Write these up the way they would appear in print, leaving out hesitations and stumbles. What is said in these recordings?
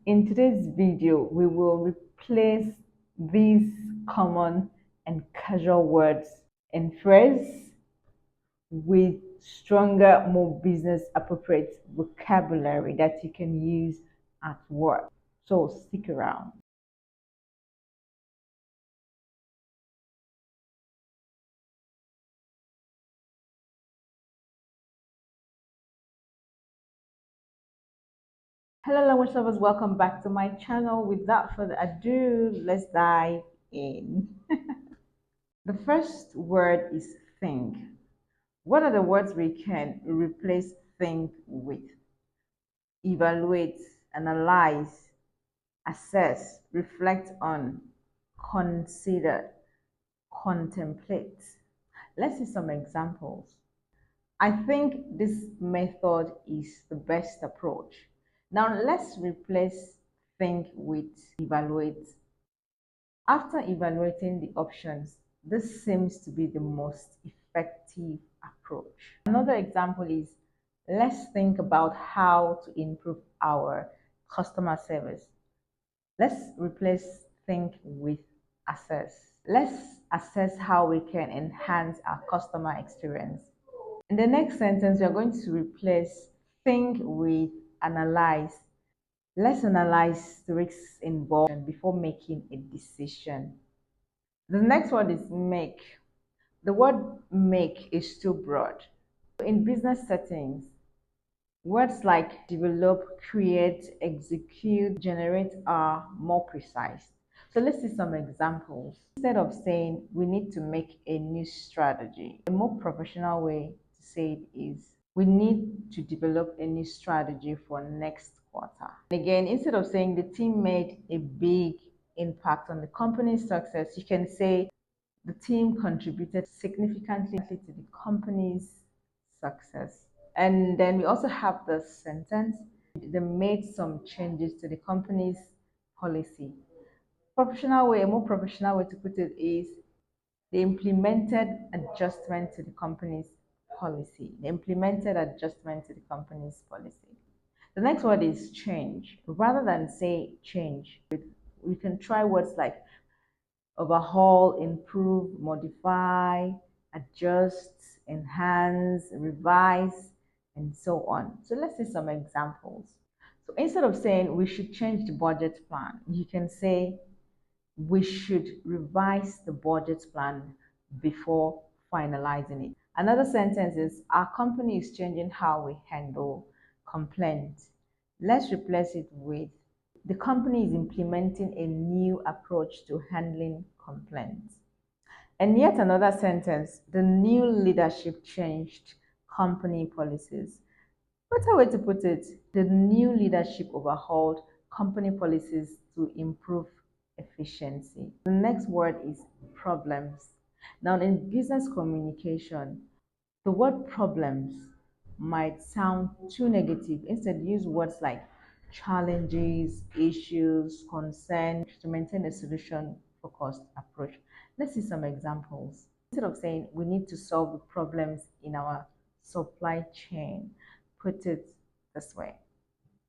In today's video, we will replace these common and casual words and phrase with stronger, more business appropriate vocabulary that you can use at work. So stick around. Hello, language lovers, welcome back to my channel. Without further ado, let's dive in. The first word is think. What are the words we can replace think with? Evaluate, analyze, assess, reflect on, consider, contemplate. Let's see some examples. I think this method is the best approach. Now let's replace think with evaluate. After evaluating the options, this seems to be the most effective approach. Another example is let's think about how to improve our customer service. Let's replace think with assess. Let's assess how we can enhance our customer experience. In the next sentence, we are going to replace think with analyze. Let's analyze the risks involved before making a decision. The next word is make. The word make is too broad. In business settings, words like develop, create, execute, generate are more precise. So let's see some examples. Instead of saying we need to make a new strategy, a more professional way to say it is we need to develop a new strategy for next quarter. Again, instead of saying the team made a big impact on the company's success, you can say the team contributed significantly to the company's success. And then we also have the sentence, they made some changes to the company's policy. A more professional way to put it is they implemented adjustment to the company's policy. They implemented adjustment to the company's policy. The next word is change. Rather than say change, we can try words like overhaul, improve, modify, adjust, enhance, revise, and so on. So let's see some examples. So instead of saying we should change the budget plan, you can say we should revise the budget plan before finalizing it. Another sentence is our company is changing how we handle complaints. Let's replace it with the company is implementing a new approach to handling complaints. And yet another sentence, the new leadership changed company policies. Better way to put it, the new leadership overhauled company policies to improve efficiency. The next word is problems. Now, in business communication, the word problems might sound too negative. Instead, use words like challenges, issues, concerns to maintain a solution focused approach. Let's see some examples. Instead of saying we need to solve the problems in our supply chain, put it this way.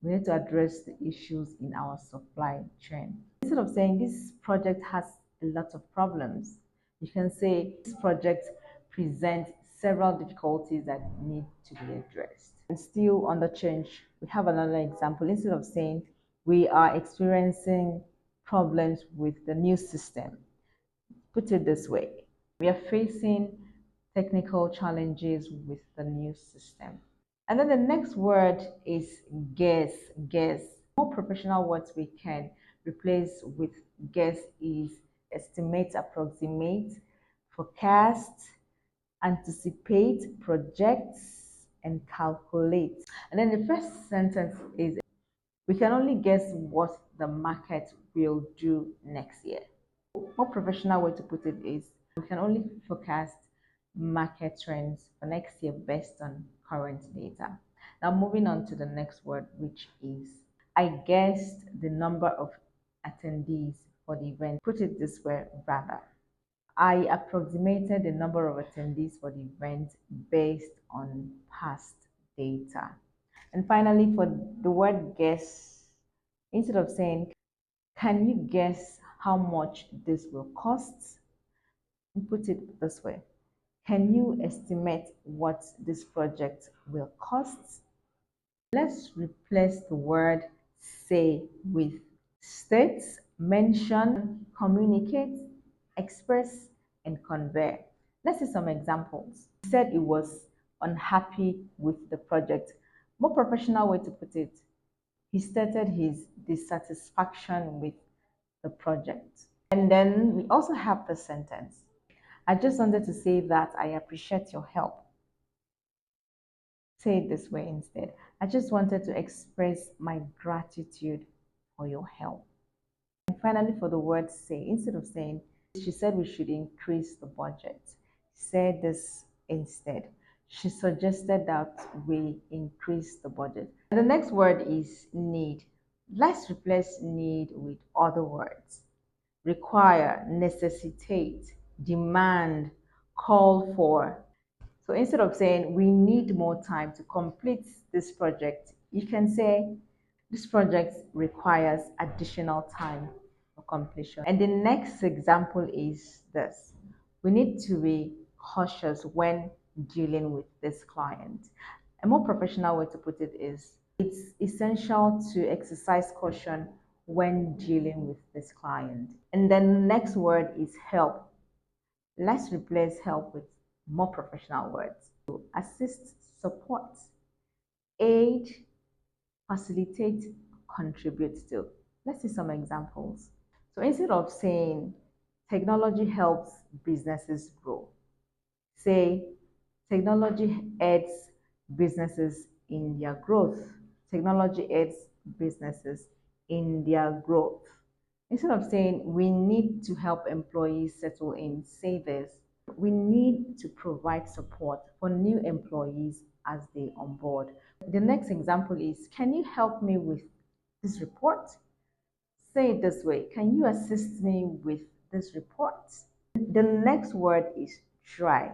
We need to address the issues in our supply chain. Instead of saying this project has a lot of problems, you can say this project presents several difficulties that need to be addressed. And still on the change, we have another example. Instead of saying we are experiencing problems with the new system, put it this way. We are facing technical challenges with the new system. And then the next word is guess. Guess. More professional words we can replace with guess is estimate, approximate, forecast, anticipate, project, and calculate. And then the first sentence is we can only guess what the market will do next year. More professional way to put it is we can only forecast market trends for next year based on current data. Now moving on to the next word, which is I guessed the number of attendees for the event. Put it this way rather. I approximated the number of attendees for the event based on past data. And finally, for the word guess, Instead of saying, can you guess how much this will cost? Put it this way. Can you estimate what this project will cost? Let's replace the word say with state, mention, communicate, express, and convey. Let's see some examples. He said he was unhappy with the project. More professional way to put it, he stated his dissatisfaction with the project. And then we also have the sentence. I just wanted to say that I appreciate your help. Say it this way instead. I just wanted to express my gratitude for your help. And finally, for the word say, instead of saying, she said we should increase the budget. Say this instead. She suggested that we increase the budget. And the next word is need. Let's replace need with other words. Require, necessitate, demand, call for. So instead of saying we need more time to complete this project, you can say this project requires additional time for completion. And the next example is this. We need to be cautious when dealing with this client. A more professional way to put it is it's essential to exercise caution when dealing with this client. And then the next word is help. Let's replace help with more professional words. Assist, support, aid, facilitate, contribute to. Let's see some examples. So instead of saying technology helps businesses grow, say technology aids businesses in their growth. Technology aids businesses in their growth. Instead of saying we need to help employees settle in, say this. We need to provide support for new employees as they onboard. The next example is, can you help me with this report? Say it this way, can you assist me with this report? The next word is try.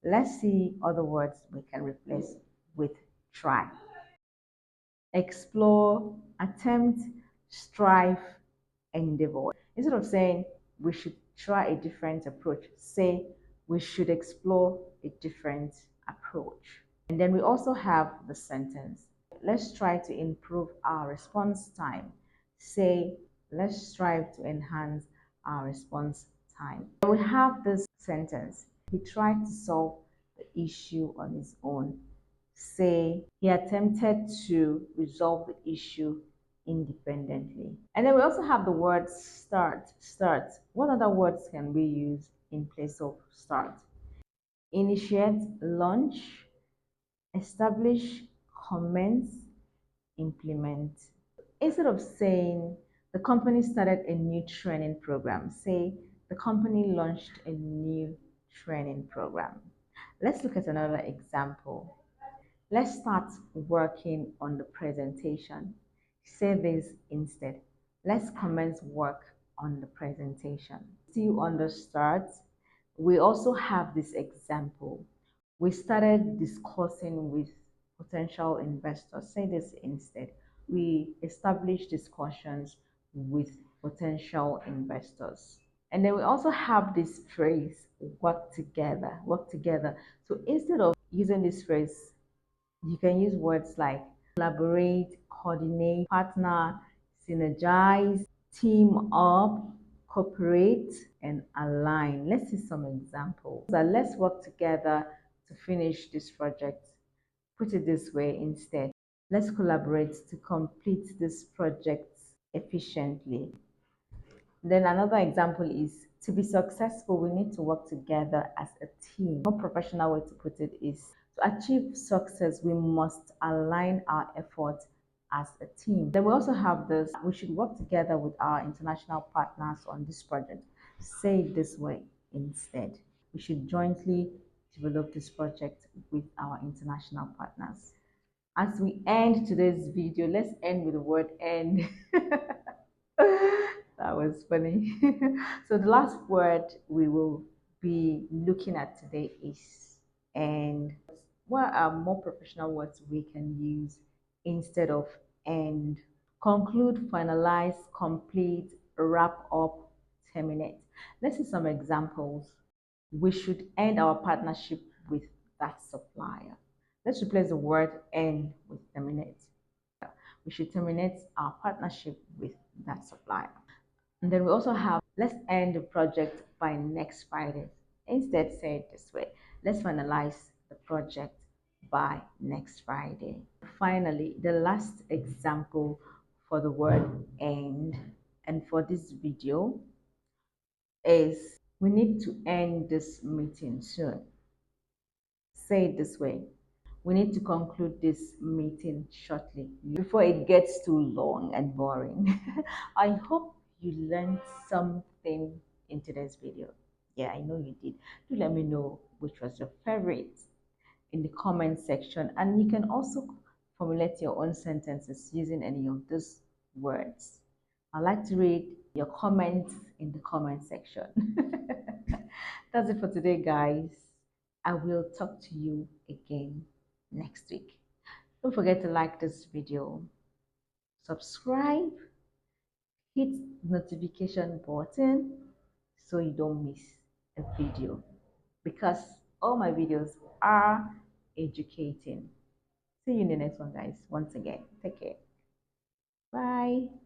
Let's see other words we can replace with try. Explore, attempt, strive, endeavor. Instead of saying we should try a different approach, say we should explore a different approach. And then we also have the sentence. Let's try to improve our response time. Say, let's strive to enhance our response time. And we have this sentence. He tried to solve the issue on his own. Say, he attempted to resolve the issue independently. And then we also have the word start. Start. What other words can we use in place of start? Initiate, launch, establish, commence, implement. Instead of saying the company started a new training program, say the company launched a new training program. Let's look at another example. Let's start working on the presentation. Say this instead. Let's commence work on the presentation. Still on the start, we also have this example. We started discussing with potential investors. Say this instead. We established discussions with potential investors. And then we also have this phrase, work together, work together. So instead of using this phrase, you can use words like collaborate, coordinate, partner, synergize, team up, cooperate, and align. Let's see some examples. So let's work together to finish this project. Put it this way instead. Let's collaborate to complete this project efficiently. Then another example is to be successful, we need to work together as a team. A more professional way to put it is to achieve success, we must align our efforts as a team. Then we also have this, we should work together with our international partners on this project. Say it this way instead. We should jointly develop this project with our international partners. As we end today's video, let's end with the word end. That was funny. So the last word we will be looking at today is and. What are more professional words we can use instead of and? Conclude, finalize, complete, wrap up, terminate. Let's see some examples. We should end our partnership with that supplier. Let's replace the word end with terminate. We should terminate our partnership with that supplier. And then we also have let's end the project by next Friday. Instead, say it this way, let's finalize the project by next Friday. Finally, the last example for the word end and for this video is we need to end this meeting soon. Say it this way, we need to conclude this meeting shortly before it gets too long and boring. I hope you learned something in today's video. Yeah, I know you did. Do let me know which was your favorite in the comment section, and you can also formulate your own sentences using any of these words. I like to read your comments in the comment section. That's it for today, guys. I will talk to you again next week. Don't forget to like this video, subscribe, hit notification button so you don't miss a video, because all my videos are educating. See you in the next one, guys. Once again, take care. Bye.